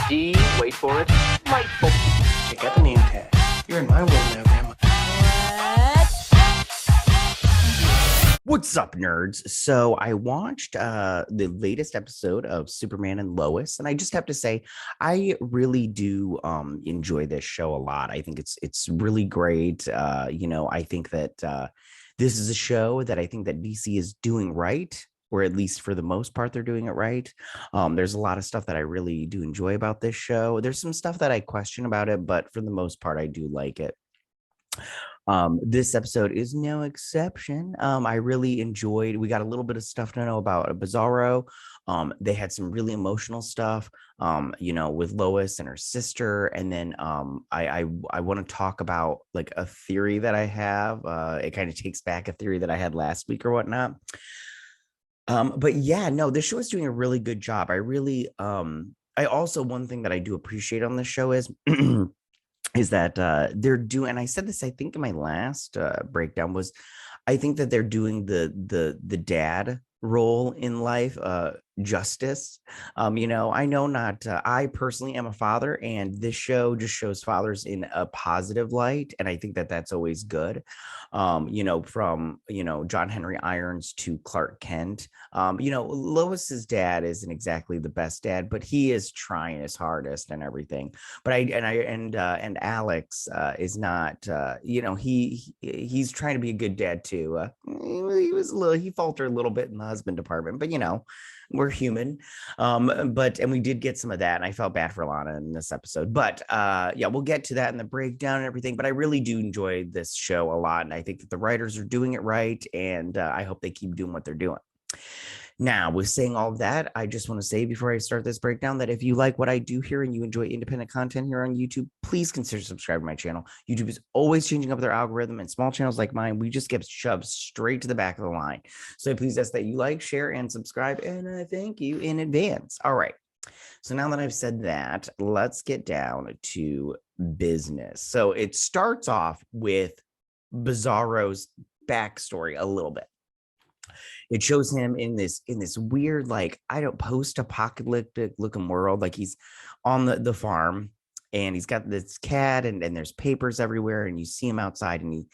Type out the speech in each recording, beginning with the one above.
D, wait for it, delightful. Check out the name tag. You're in my world now, Grandma. What's up, nerds? So I watched the latest episode of Superman and Lois, and I just have to say, I really do enjoy this show a lot. I think it's really great. I think that this is a show that I think that DC is doing right, or at least for the most part, they're doing it right. There's a lot of stuff that I really do enjoy about this show. There's some stuff that I question about it, but for the most part, I do like it. This episode is no exception. I really enjoyed. We got a little bit of stuff to know about Bizzaro. They had some really emotional stuff, with Lois and her sister. And then I want to talk about like a theory that I have. It kind of takes back a theory that I had last week or whatnot. But yeah, no, this show is doing a really good job. I also, one thing that I do appreciate on this show is is that they're doing, and I said this I think in my last breakdown, was I think that they're doing the dad role in life justice. I know not I personally am a father, and this show just shows fathers in a positive light, and I think that that's always good. From John Henry Irons to Clark Kent. Lois's dad isn't exactly the best dad, but he is trying his hardest and everything. But and Alex is not. He's trying to be a good dad too. He faltered a little bit in the husband department, but we're human. And we did get some of that, and I felt bad for Lana in this episode. But we'll get to that in the breakdown and everything. But I really do enjoy this show a lot, and I think that the writers are doing it right, and I hope they keep doing what they're doing. Now, with saying all of that, I just want to say before I start this breakdown that if you like what I do here and you enjoy independent content here on YouTube, please consider subscribing to my channel. YouTube is always changing up their algorithm, and small channels like mine, we just get shoved straight to the back of the line. So I please ask that you like, share, and subscribe, and I thank you in advance. All right. So now that I've said that, let's get down to business. So it starts off with Bizarro's backstory a little bit. It shows him in this weird, post-apocalyptic looking world. Like he's on the farm, and he's got this cat, and there's papers everywhere, and you see him outside, and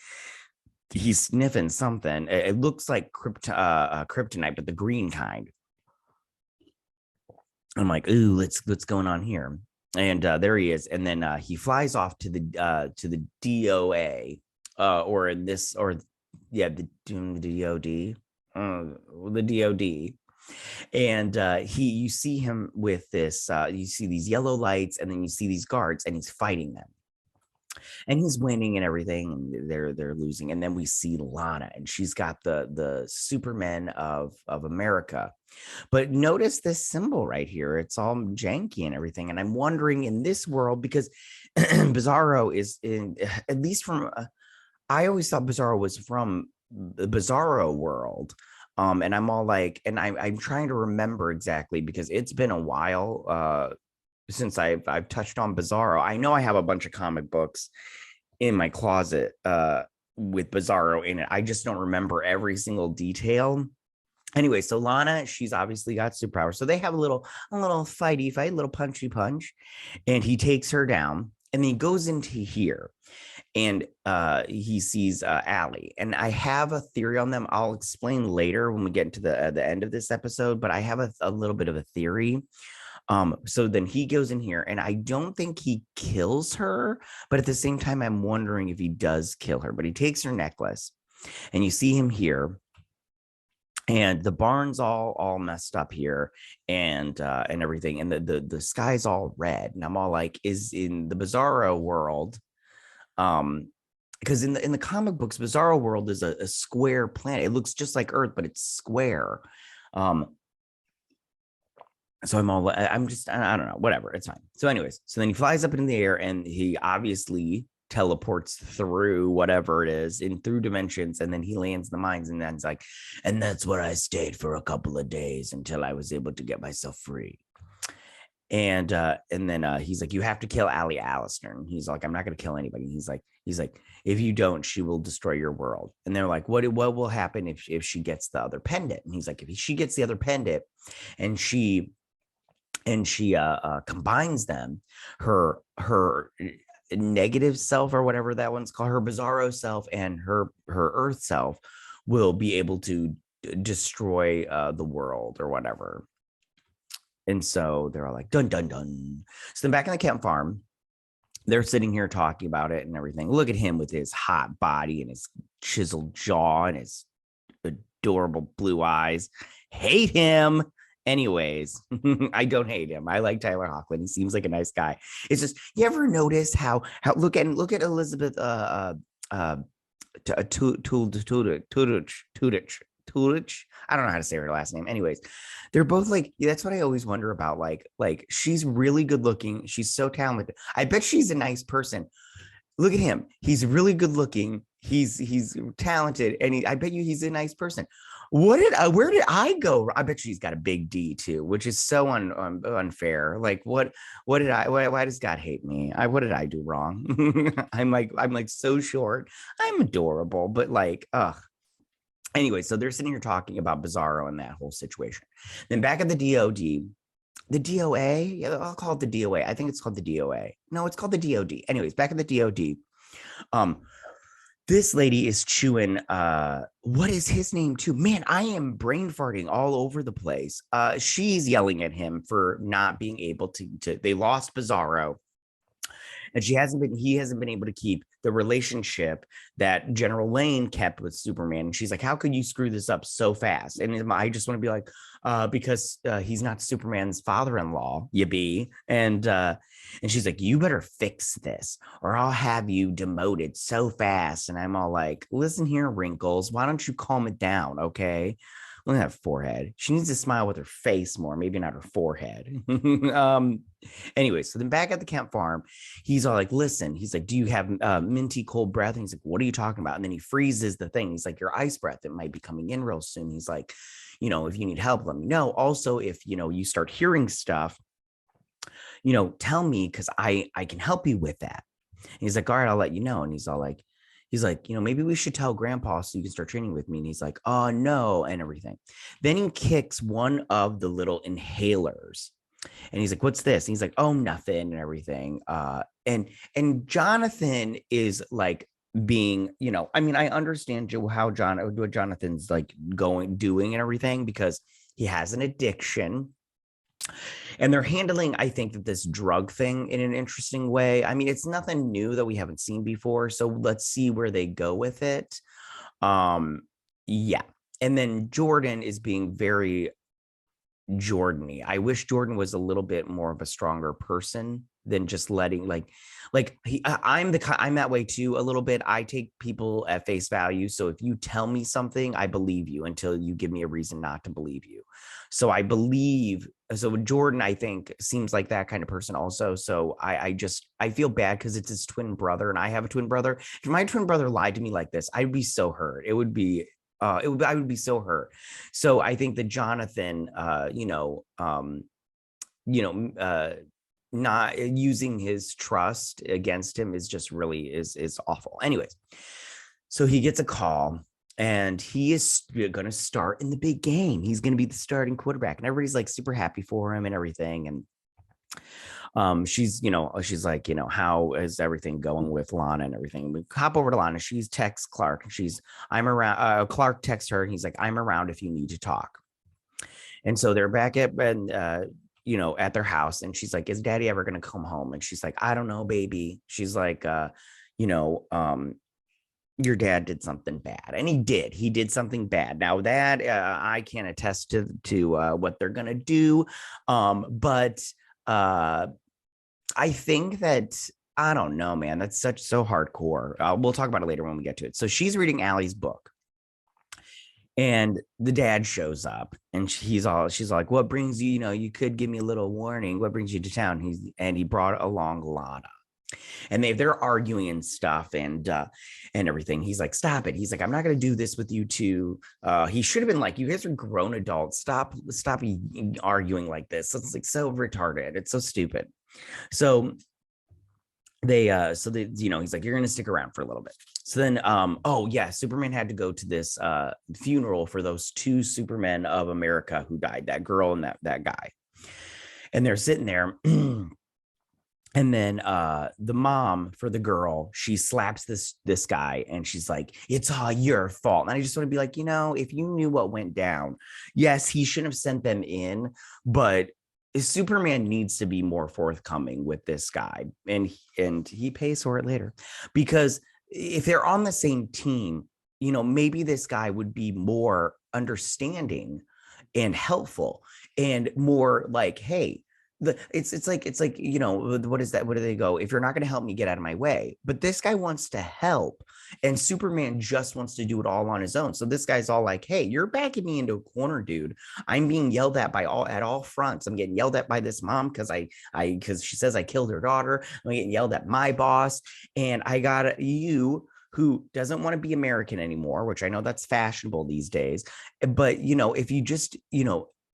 he's sniffing something. It looks like kryptonite, but the green kind. I'm like, ooh, what's going on here? And there he is, and then he flies off to the DOA, the DOD. The DOD, and you see him with this. You see these yellow lights, and then you see these guards, and he's fighting them, and he's winning and everything, and they're losing. And then we see Lana, and she's got the Superman of America. But notice this symbol right here; it's all janky and everything. And I'm wondering in this world, because Bizzaro is in, at least from. I always thought Bizzaro was from the Bizarro world. And I'm all like, and I'm trying to remember exactly, because it's been a while since I've touched on Bizzaro. I know I have a bunch of comic books in my closet with Bizzaro in it. I just don't remember every single detail. Anyway, so Lana, she's obviously got superpowers. So they have a little fight, a little punchy punch, and he takes her down, and then he goes into here. And he sees Allie, and I have a theory on them. I'll explain later when we get into the end of this episode, but I have a little bit of a theory. So then he goes in here, and I don't think he kills her, but at the same time, I'm wondering if he does kill her. But he takes her necklace, and you see him here, and the barn's all messed up here, and everything, and the sky's all red, and I'm all like, is in the Bizzaro world. Because in the comic books, Bizzaro world is a square planet. It looks just like Earth, but it's square. So I don't know, whatever, it's fine. So anyways, so then he flies up in the air, and he obviously teleports through whatever it is, through dimensions, and then he lands in the mines, and then it's like, and that's where I stayed for a couple of days until I was able to get myself free. And then he's like, you have to kill Allie Allister. And he's like, I'm not going to kill anybody. He's like, if you don't, she will destroy your world. And they're like, what will happen if she gets the other pendant? And he's like, if she gets the other pendant, and and she combines them. Her negative self, or whatever that one's called, her Bizarro self, and her Earth self will be able to destroy the world or whatever. And so they're all like, dun dun dun. So then back in the camp farm, they're sitting here talking about it and everything. Look at him with his hot body and his chiseled jaw and his adorable blue eyes. Hate him. Anyways, I don't hate him. I like Tyler Hoechlin. He seems like a nice guy. It's just, you ever notice how look at Elizabeth Tudich. I don't know how to say her last name. Anyways, they're both like, that's what I always wonder about. Like she's really good looking. She's so talented. I bet she's a nice person. Look at him. He's really good looking. He's talented, and I bet you he's a nice person. Where did I go? I bet she's got a big D too, which is so unfair. Like why does God hate me? What did I do wrong? I'm like so short. I'm adorable, but like, ugh. Anyway, so they're sitting here talking about Bizzaro and that whole situation. Then back at the DOD, the DOA, yeah, I'll call it the DOA. I think it's called the DOA. No, it's called the DOD. Anyways, back at the DOD, this lady is chewing, what is his name too? Man, I am brain farting all over the place. She's yelling at him for not being able to they lost Bizzaro. And he hasn't been able to keep the relationship that General Lane kept with Superman. And she's like, how could you screw this up so fast? And I just want to be like, because he's not Superman's father-in-law, you be. And she's like, you better fix this or I'll have you demoted so fast. And I'm all like, listen here, Wrinkles, why don't you calm it down? Okay. Look at that forehead. She needs to smile with her face more, maybe not her forehead. Anyway, so then back at the camp farm, he's all like, listen, he's like, do you have minty cold breath? And he's like, what are you talking about? And then he freezes the thing. He's like, your ice breath, it might be coming in real soon. He's like, if you need help, let me know. Also, if, you start hearing stuff, tell me, because I can help you with that. And he's like, all right, I'll let you know. And he's like, maybe we should tell Grandpa so you can start training with me. And he's like, oh, no, and everything. Then he kicks one of the little inhalers. And he's like, what's this? And he's like, oh, nothing and everything. And Jonathan is like being, I understand what Jonathan's like doing and everything, because he has an addiction. And they're handling, I think, that this drug thing in an interesting way. I mean, it's nothing new that we haven't seen before. So let's see where they go with it. Yeah. And then Jordan is being very Jordan-y. I wish Jordan was a little bit more of a stronger person than just letting I'm that way too a little bit. I take people at face value. So if you tell me something, I believe you until you give me a reason not to believe you. So Jordan, I think, seems like that kind of person also. So I feel bad because it's his twin brother and I have a twin brother. If my twin brother lied to me like this, I'd be so hurt. I would be so hurt. So I think that Jonathan, not using his trust against him is just really is awful. Anyways, so he gets a call and he is going to start in the big game. He's going to be the starting quarterback and everybody's like super happy for him and everything. And she's like, how is everything going with Lana and everything? We hop over to Lana. She's texts Clark and I'm around. Clark texts her and he's like, I'm around if you need to talk. And so they're back at their house and she's like, is Daddy ever going to come home? And she's like, I don't know, baby. She's like, your dad did something bad. And he did something bad. Now that I can't attest to what they're going to do. But I think that, I don't know, man, that's so hardcore. We'll talk about it later when we get to it. So she's reading Allie's book. And the dad shows up and she's like, what brings you, you could give me a little warning. What brings you to town? He brought along Lana. And they're arguing and stuff and everything. He's like, stop it. He's like, I'm not going to do this with you two. He should have been like, you guys are grown adults. Stop arguing like this. It's like so retarded. It's so stupid. So he's like, you're going to stick around for a little bit. So then, Superman had to go to this funeral for those two Supermen of America who died, that girl and that guy. and they're sitting there. And then the mom for the girl, she slaps this guy and she's like, it's all your fault. And I just want to be like, if you knew what went down, yes, he shouldn't have sent them in, but Superman needs to be more forthcoming with this guy, and he pays for it later, because if they're on the same team, maybe this guy would be more understanding and helpful and more like, hey, it's like what is that, what do they go, if you're not going to help me, get out of my way. But this guy wants to help, and Superman just wants to do it all on his own. So this guy's all like, hey, you're backing me into a corner, dude. I'm being yelled at at all fronts. I'm getting yelled at by this mom because because she says I killed her daughter. I'm getting yelled at my boss, and I got you who doesn't want to be American anymore, which I know that's fashionable these days. But if you just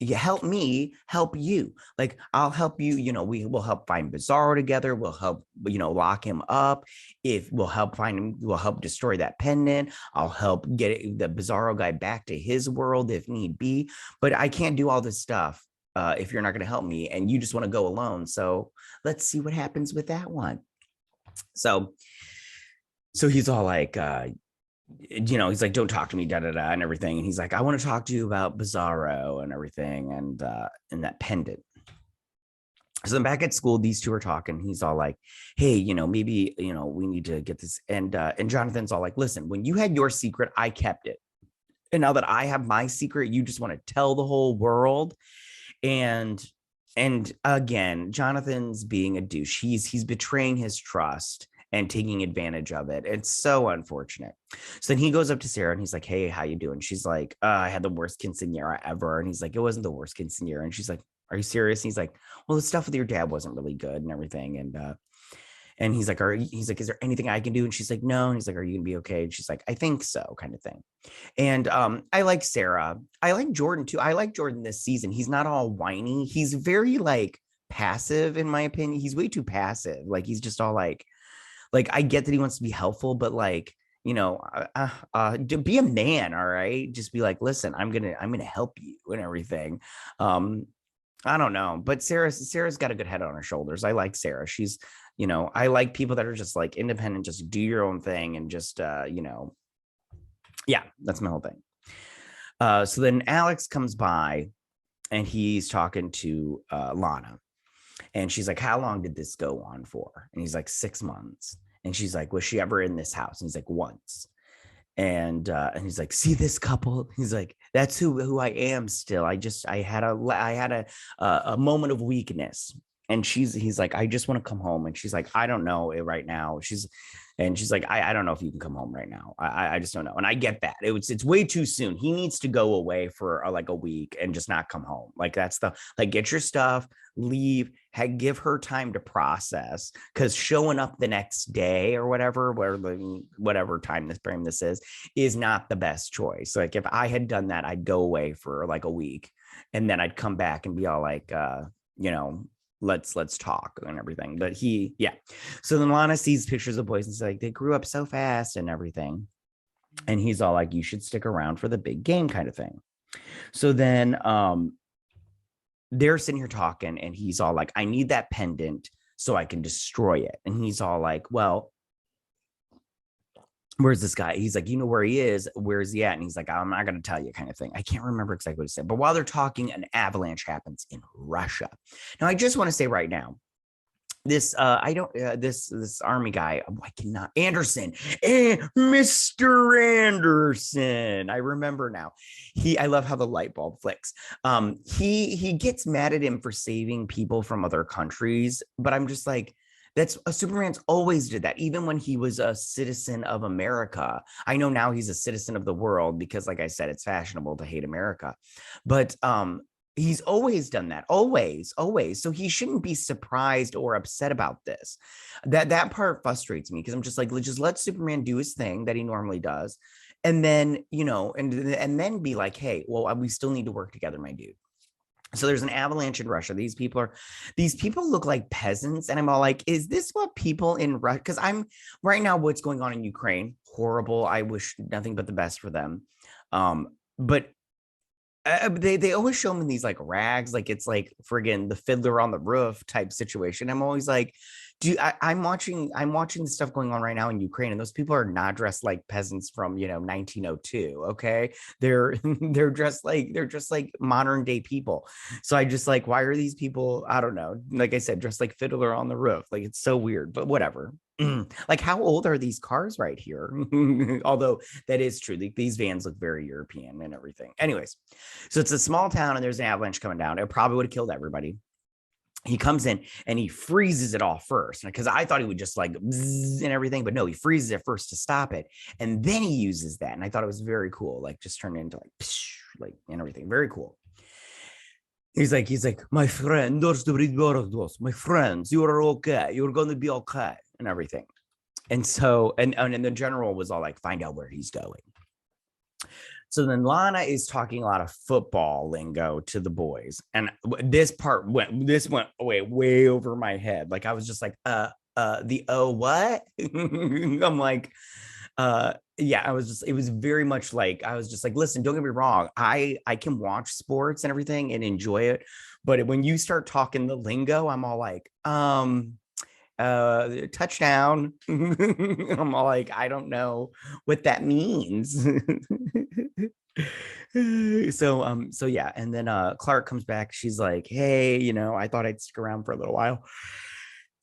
you help me help you, like I'll help you, we will help find Bizzaro together, we'll help lock him up, if we'll help find him, we'll help destroy that pendant, I'll help get the Bizzaro guy back to his world if need be. But I can't do all this stuff if you're not going to help me, and you just want to go alone. So let's see what happens with that one. So he's all like he's like, don't talk to me, and everything. And he's like, I want to talk to you about Bizzaro and everything, and that pendant. So then back at school, these two are talking. He's all like, hey, maybe, we need to get this. And Jonathan's all like, listen, when you had your secret, I kept it. And now that I have my secret, you just want to tell the whole world. And again, Jonathan's being a douche. He's betraying his trust and taking advantage of it. It's so unfortunate. So then he goes up to Sarah and he's like, hey, how you doing? She's like, I had the worst quinceañera ever. And he's like, it wasn't the worst quinceañera. And she's like, are you serious? And he's like, well, the stuff with your dad wasn't really good and everything. And he's like, is there anything I can do? And she's like, no. And he's like, are you gonna be okay? And she's like, I think so, kind of thing. And I like Sarah. I like Jordan too. I like Jordan this season. He's not all whiny. He's very like passive, in my opinion. He's way too passive. Like he's just all like I get that he wants to be helpful, but like, be a man. All right. Just be like, listen, I'm going to help you and everything. I don't know, but Sarah's got a good head on her shoulders. I like Sarah. She's, I like people that are just like independent, just do your own thing. And just, yeah, that's my whole thing. So then Alex comes by and he's talking to Lana. And she's like, how long did this go on for? And he's like, 6 months. And she's like, was she ever in this house? And he's like, once. And he's like, see this couple? He's like, that's who I am still. I had a moment of weakness. And he's like, I just want to come home. And she's like, I don't know it right now. She's like, I don't know if you can come home right now. I just don't know. And I get that. It's way too soon. He needs to go away for like a week and just not come home. Like that's get your stuff, leave, give her time to process, because showing up the next day or whatever time frame this is not the best choice. Like if I had done that, I'd go away for like a week and then I'd come back and be all like, let's talk and everything. But so then Lana sees pictures of boys and she's like, they grew up so fast and everything. And he's all like, you should stick around for the big game, kind of thing. So then they're sitting here talking and he's all like, I need that pendant so I can destroy it. And he's all like, well, where's this guy? He's like, you know where he is? Where is he at? And he's like, I'm not going to tell you, kind of thing. I can't remember exactly what he said. But while they're talking, an avalanche happens in Russia. Now, I just want to say right now, this this army guy, I cannot, Anderson, Mr. Anderson. I remember now. I love how the light bulb flicks. He gets mad at him for saving people from other countries, but I'm just like, Superman's always did that, even when he was a citizen of America. I know now he's a citizen of the world because, like I said, it's fashionable to hate America, but he's always done that, always. So he shouldn't be surprised or upset about this. That part frustrates me because I'm just like, just let Superman do his thing that he normally does, and then and then be like, hey, well, we still need to work together, my dude. So there's an avalanche in Russia. These people look like peasants. And I'm all like, is this what people in Russia? Because I'm right now, what's going on in Ukraine, horrible. I wish nothing but the best for them. But They always show him in these like rags, like it's like friggin' the Fiddler on the Roof type situation. I'm always like, I'm watching the stuff going on right now in Ukraine, and those people are not dressed like peasants from 1902. Okay, they're they're just like modern day people. So I just like, why are these people? I don't know. Like I said, dressed like Fiddler on the Roof. Like it's so weird, but whatever. Like how old are these cars right here? Although that is true, these vans look very European and everything. Anyways, so it's a small town and there's an avalanche coming down. It probably would have killed everybody. He comes in and he freezes it all first, because I thought he would just like bzzz and everything, but no, he freezes it first to stop it, and then he uses that, and I thought it was very cool, like just turned into like psh, like and everything, very cool. He's like, my friend, my friends, you are okay, you're going to be okay, and everything. And so, and the general was all like, find out where he's going. So then Lana is talking a lot of football lingo to the boys. And this went way over my head. Like I was just like, what? I'm like, yeah, it was very much like, I was just like, listen, don't get me wrong. I can watch sports and everything and enjoy it. But when you start talking the lingo, I'm all like, touchdown. I'm all like, I don't know what that means. So yeah, and then Clark comes back. She's like, hey, I thought I'd stick around for a little while.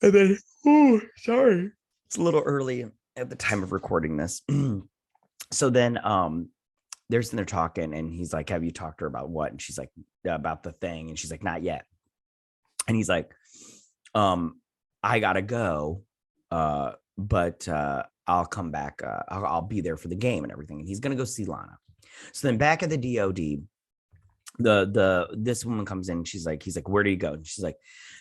And then, oh, sorry, it's a little early at the time of recording this. So then they're talking, and he's like, have you talked to her about what? And she's like, about the thing. And she's like, not yet. And he's like, I gotta go, but I'll come back. I'll be there for the game and everything. And he's gonna go see Lana. So then back at the DOD, this woman comes in. He's like, where do you go? And she's like,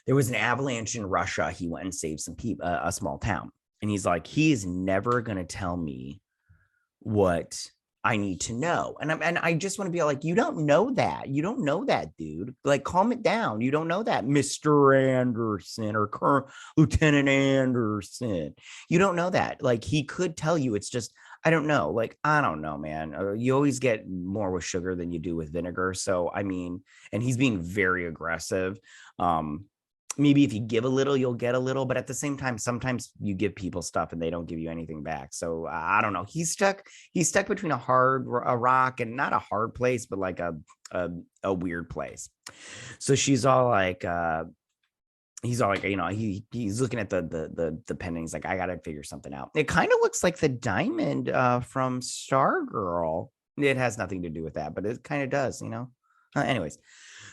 there was an avalanche in Russia. He went and saved some people, a small town. And he's like, he is never gonna tell me what I need to know. And I just want to be like, you don't know that. You don't know that, dude. Like, calm it down. You don't know that, Mr. Anderson or Colonel Lieutenant Anderson. You don't know that. Like, he could tell you. It's just, I don't know. Like, I don't know, man. You always get more with sugar than you do with vinegar. So, I mean, and he's being very aggressive. Maybe if you give a little, you'll get a little, but at the same time, sometimes you give people stuff and they don't give you anything back. So I don't know. He's stuck between a rock and not a hard place, but like a weird place. So she's all like, he's all like, he's looking at the pen, and he's like, I got to figure something out. It kind of looks like the diamond from Stargirl. It has nothing to do with that, but it kind of does, anyways.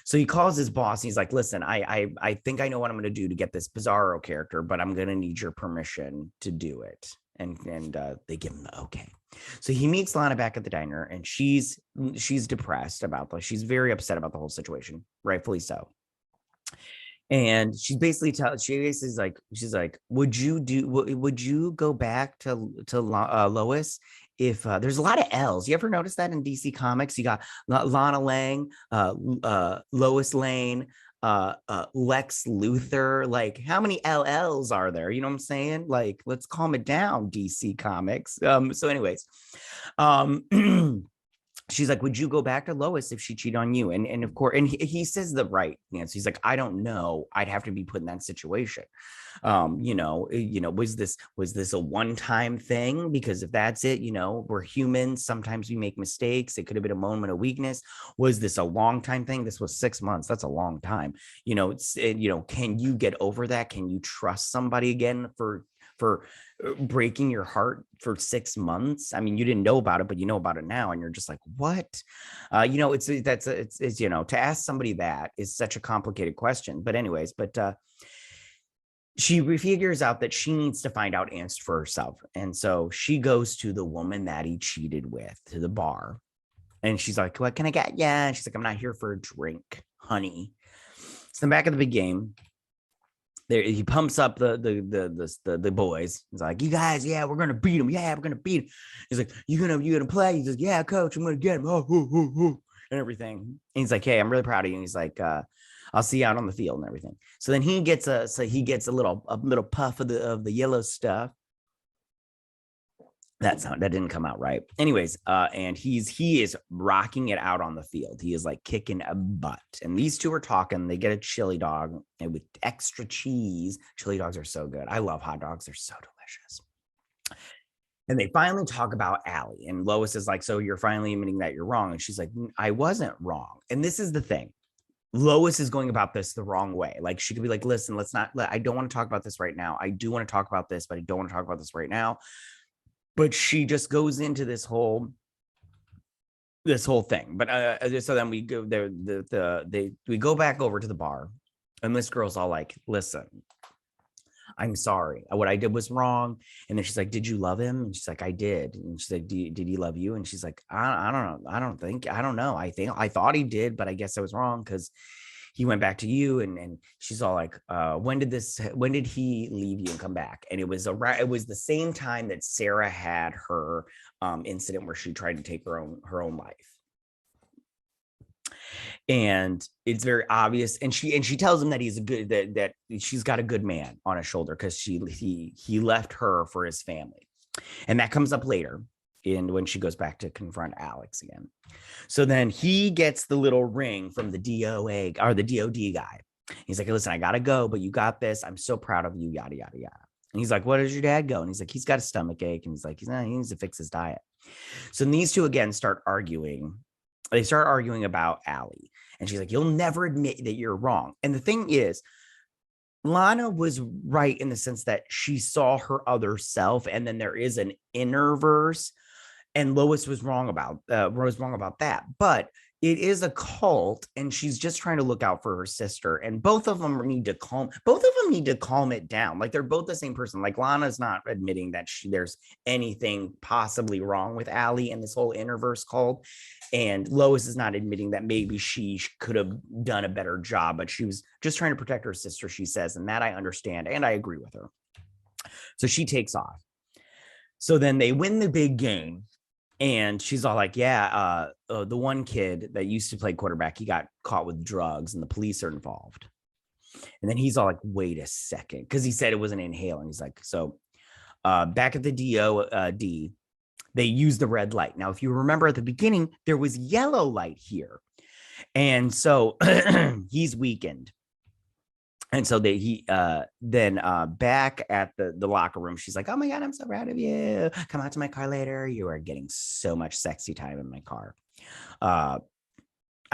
So he calls his boss. And he's like, listen, I think I know what I'm going to do to get this Bizzaro character, but I'm going to need your permission to do it. And they give him the okay. So he meets Lana back at the diner, and she's depressed about this. She's very upset about the whole situation, rightfully so. And she's basically she's like, would you go back to Lois if there's a lot of L's? You ever notice that in DC Comics? You got Lana Lang, Lois Lane, Lex Luthor. Like, how many LLs are there? You know what I'm saying? Like, let's calm it down, DC Comics. So anyways, she's like, would you go back to Lois if she cheated on you? And of course, and he says the right answer. He's like, I don't know. I'd have to be put in that situation. Was this a one-time thing? Because if that's it, we're humans. Sometimes we make mistakes. It could have been a moment of weakness. Was this a long time thing? This was 6 months. That's a long time. Can you get over that? Can you trust somebody again for breaking your heart for 6 months? I mean, you didn't know about it, but you know about it now, and you're just like, what? It's to ask somebody that is such a complicated question. But anyways, she figures out that she needs to find out answers for herself, and so she goes to the woman that he cheated with to the bar, and she's like, what can I get? Yeah, and she's like, I'm not here for a drink, honey. So then back at the big game, there he pumps up the boys. He's like, you guys, yeah, we're gonna beat him. Yeah, we're gonna beat him. He's like, you gonna play? He's like, yeah, coach, I'm gonna get him. And everything. And he's like, hey, I'm really proud of you. And he's like, I'll see you out on the field and everything. So then he gets a little puff of the yellow stuff. That didn't come out right. Anyways, and he is rocking it out on the field. He is like kicking a butt. And these two are talking. They get a chili dog and with extra cheese. Chili dogs are so good. I love hot dogs. They're so delicious. And they finally talk about Allie. And Lois is like, so you're finally admitting that you're wrong. And she's like, I wasn't wrong. And this is the thing. Lois is going about this the wrong way. Like she could be like, listen, I don't want to talk about this right now. I do want to talk about this, but I don't want to talk about this right now. But she just goes into this whole thing. But so then we go there, we go back over to the bar, and this girl's all like, listen, I'm sorry. What I did was wrong. And then she's like, did you love him? And she's like, I did. And she's like, did he love you? And she's like, I don't know. I don't know. I thought he did, but I guess I was wrong because he went back to you. And she's all like, when did he leave you and come back? And it was the same time that Sarah had her incident where she tried to take her own life. And it's very obvious. And she tells him that he's a good, that she's got a good man on his shoulder because he left her for his family. And that comes up later when she goes back to confront Alex again. So then he gets the little ring from the DOA or the DOD guy. He's like, listen, I gotta go, but you got this. I'm so proud of you, yada, yada, yada. And he's like, what does your dad go? And he's like, he's got a stomach ache. And he's like, he needs to fix his diet. So these two again start arguing. They start arguing about Allie. And she's like, you'll never admit that you're wrong. And the thing is, Lana was right in the sense that she saw her other self, and then there is an inner verse, and Lois was wrong about that. But it is a cult, and she's just trying to look out for her sister. And both of them need to calm it down. Like they're both the same person. Like Lana's not admitting that there's anything possibly wrong with Allie and this whole interverse cult. And Lois is not admitting that maybe she could have done a better job, but she was just trying to protect her sister, she says. And that I understand, and I agree with her. So she takes off. So then they win the big game. And she's all like, yeah, the one kid that used to play quarterback, he got caught with drugs and the police are involved. And then he's all like, wait a second, because he said it was an inhaler. And he's like, so back at the DOD, they used the red light. Now, if you remember at the beginning, there was yellow light here. And so he's weakened. And so then back at the locker room, she's like, oh my God, I'm so proud of you. Come out to my car later. You are getting so much sexy time in my car. I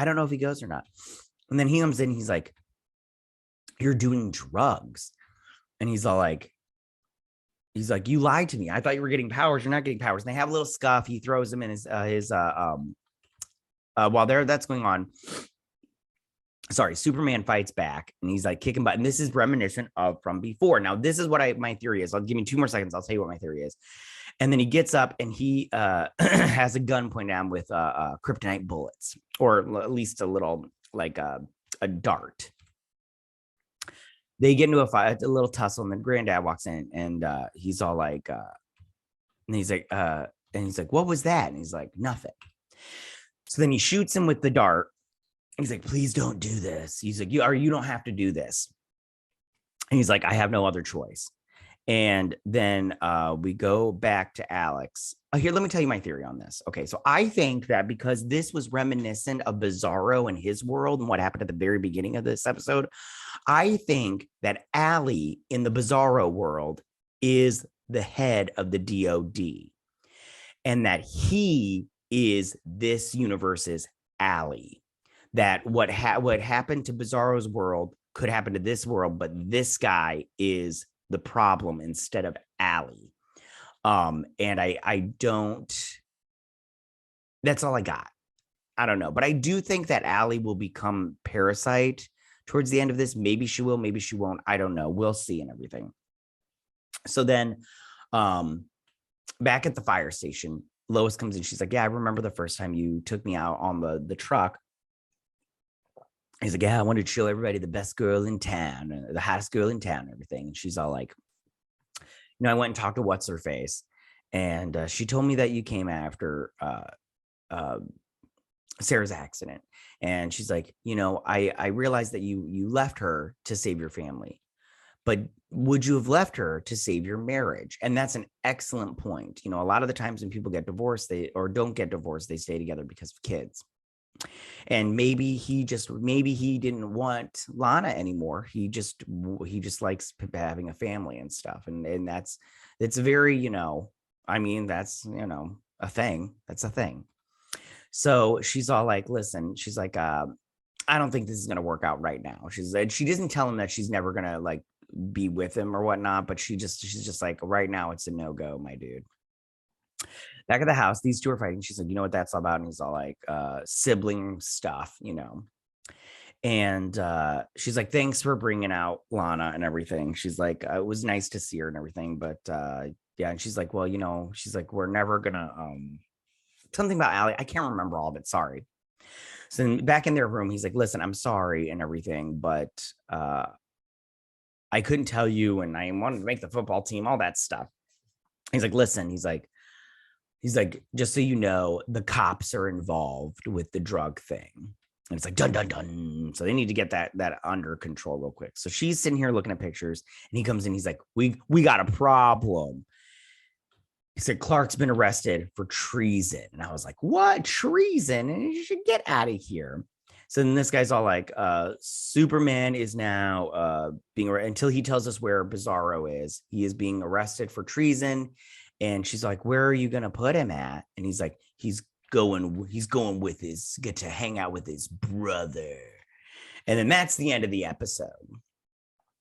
don't know if he goes or not. And then he comes in, he's like, you're doing drugs. And he's like, you lied to me. I thought you were getting powers. You're not getting powers. And they have a little scuff. He throws him in his while that's going on. Sorry, Superman fights back and he's like kicking butt. And this is reminiscent of from before. Now, this is what my theory is. I'll give you 2 more seconds. I'll tell you what my theory is. And then he gets up and he has a gun pointed at him with kryptonite bullets, or at least a little like a dart. They get into a fight, a little tussle, and then Granddad walks in and he's all like, and he's like, what was that? And he's like, nothing. So then he shoots him with the dart. He's like, please don't do this. He's like, you don't have to do this. And he's like, I have no other choice. And then we go back to Alex. Here, let me tell you my theory on this. Okay, so I think that because this was reminiscent of Bizzaro and his world and what happened at the very beginning of this episode, I think that Allie in the Bizzaro world is the head of the DOD. And that he is this universe's Allie. That what happened to Bizarro's world could happen to this world, but this guy is the problem instead of Allie. And I don't, that's all I got. I don't know, but I do think that Allie will become Parasite towards the end of this. Maybe she will, maybe she won't. I don't know. We'll see and everything. So then back at the fire station, Lois comes in. She's like, yeah, I remember the first time you took me out on the truck. He's like, yeah, I wanted to show everybody the best girl in town, the hottest girl in town, and everything. And she's all like, I went and talked to what's her face, and she told me that you came after Sarah's accident. And she's like, I realized that you left her to save your family, but would you have left her to save your marriage? And that's an excellent point. A lot of the times when people get divorced, they or don't get divorced, they stay together because of kids. And maybe he didn't want Lana anymore. He just likes having a family and stuff. And that's very, that's, a thing. That's a thing. So she's all like, listen, she's like, I don't think this is going to work out right now. She doesn't tell him that she's never going to like be with him or whatnot, but she's just like, right now it's a no-go, my dude. Back at the house, these two are fighting. She's like, you know what that's all about? And he's all like, sibling stuff, And she's like, thanks for bringing out Lana and everything. She's like, it was nice to see her and everything, but yeah. And she's like, well, she's like, we're never gonna something about Allie. I can't remember all of it. Sorry. So then back in their room, he's like, listen, I'm sorry and everything, but I couldn't tell you, and I wanted to make the football team, all that stuff. He's like, listen, he's like, just so you know, the cops are involved with the drug thing. And it's like, dun, dun, dun. So they need to get that under control real quick. So she's sitting here looking at pictures, and he comes in. He's like, we got a problem. He said, Clark's been arrested for treason. And I was like, what? Treason? And you should get out of here. So then this guy's all like, Superman is now being, until he tells us where Bizzaro is, he is being arrested for treason. And she's like, where are you going to put him at? And he's like, he's going get to hang out with his brother. And then that's the end of the episode.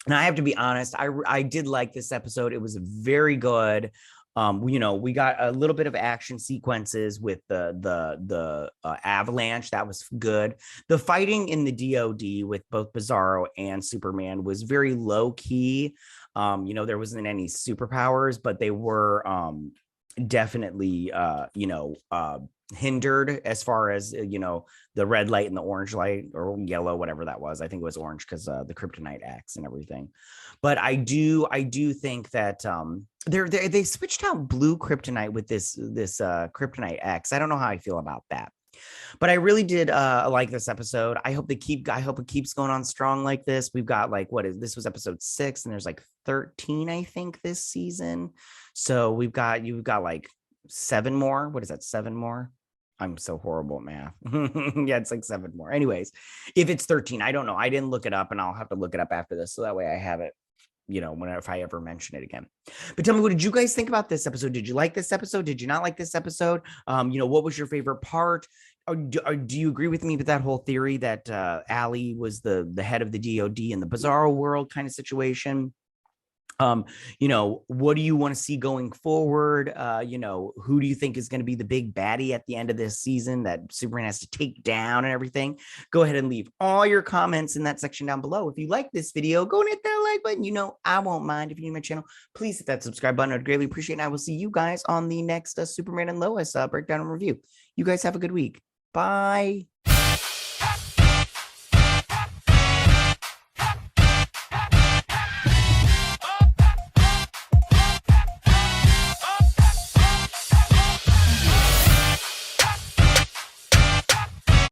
And I have to be honest, I did like this episode. It was very good. We got a little bit of action sequences with the avalanche. That was good. The fighting in the DOD with both Bizzaro and Superman was very low key. There wasn't any superpowers, but they were definitely hindered as far as the red light and the orange light, or yellow, whatever that was. I think it was orange because the kryptonite axe and everything. But I do think that they switched out blue kryptonite with this kryptonite X. I don't know how I feel about that, but I really did like this episode. I hope it keeps going on strong like this. We've got this was episode 6, and there's like 13, I think, this season. So you've got like 7 more. What is that? 7 more? I'm so horrible at math. Yeah, it's like 7 more. Anyways, if it's 13, I don't know. I didn't look it up, and I'll have to look it up after this, so that way I have it, if I ever mention it again. But tell me, what did you guys think about this episode? Did you like this episode? Did you not like this episode? What was your favorite part? Or do you agree with me with that whole theory that Allie was the head of the DOD in the Bizzaro world kind of situation? What do you want to see going forward? Who do you think is going to be the big baddie at the end of this season that Superman has to take down and everything? Go ahead and leave all your comments in that section down below. If you like this video, go and hit that like button. I won't mind. If you're new to my channel, please hit that subscribe button. I'd greatly appreciate it. And I will see you guys on the next Superman and Lois breakdown and review. You guys have a good week. Bye.